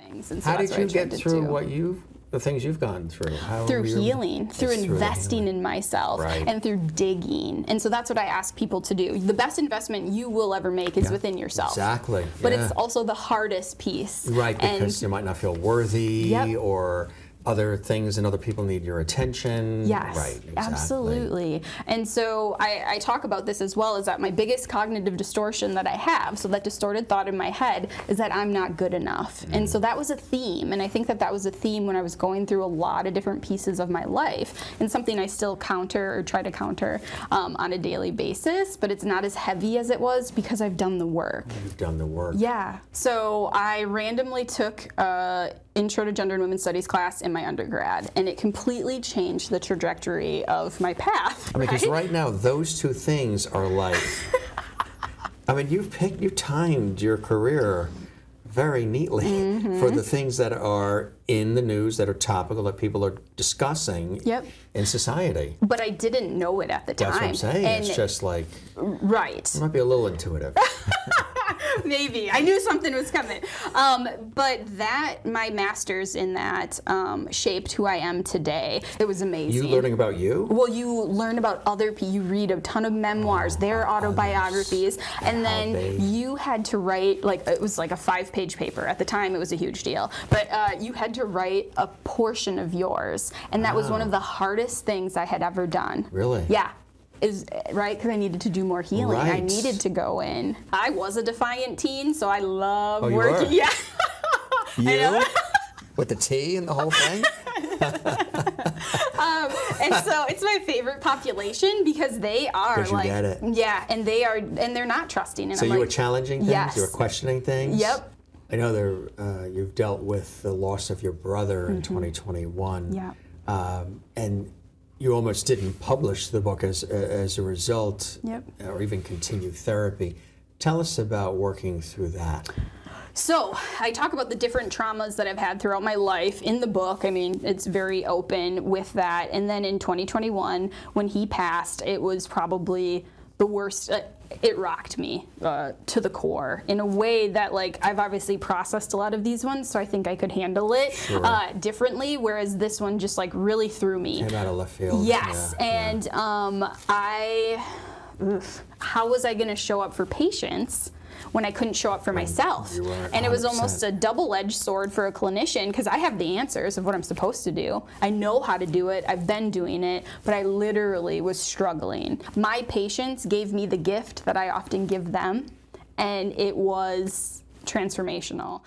things. And so How that's did what you I get tried to through do. the things you've gone through? Through healing, through investing in myself, Right. and through digging. And so that's what I ask people to do. The best investment you will ever make is within yourself. Exactly. But it's also the hardest piece. Right, because you might not feel worthy or other things and other people need your attention. Yes, right, exactly. Absolutely. And so I talk about this as well, is that my biggest cognitive distortion that I have, so that distorted thought in my head, is that I'm not good enough. And so that was a theme, and I think that that was a theme when I was going through a lot of different pieces of my life, and something I still counter or try to counter on a daily basis, but it's not as heavy as it was because I've done the work. You've done the work. Yeah. So I randomly took Intro to Gender and Women's Studies class in my undergrad, and it completely changed the trajectory of my path. I mean, because right now, those two things are like, I mean, you timed your career very neatly for the things that are in the news, that are topical, that people are discussing in society. But I didn't know it at the time. That's what I'm saying. And it's just like, right. It might be a little intuitive. Maybe. I knew something was coming. But my master's in that shaped who I am today. It was amazing. You learning about you? Well, you learn about other people. You read a ton of memoirs, their autobiographies, and then you had to write, like, it was like a 5-page paper. At the time, it was a huge deal. But you had to write a portion of yours, and that was one of the hardest things I had ever done. Really? Yeah. Is right, because I needed to do more healing. Right. I needed to go in. I was a defiant teen, so I love you working. were? Yeah. You? With the T and the whole thing? And so it's my favorite population because they are you get it. Yeah, and they're not trusting. And So I'm you were like, challenging things? yes. You were questioning things? Yep. I know you've dealt with the loss of your brother in 2021. Yeah. And you almost didn't publish the book as a result, Yep. or even continue therapy. Tell us about working through that. So I talk about the different traumas that I've had throughout my life in the book. I mean, it's very open with that. And then in 2021, when he passed, it was probably the worst. It rocked me to the core in a way that, like, I've obviously processed a lot of these ones, so I think I could handle it differently, whereas this one just, like, really threw me. Came out of left field. Yes, and how was I going to show up for patients when I couldn't show up for myself? And it was almost a double-edged sword for a clinician, because I have the answers of what I'm supposed to do. I know how to do it. I've been doing it, but I literally was struggling. My patients gave me the gift that I often give them, and it was transformational.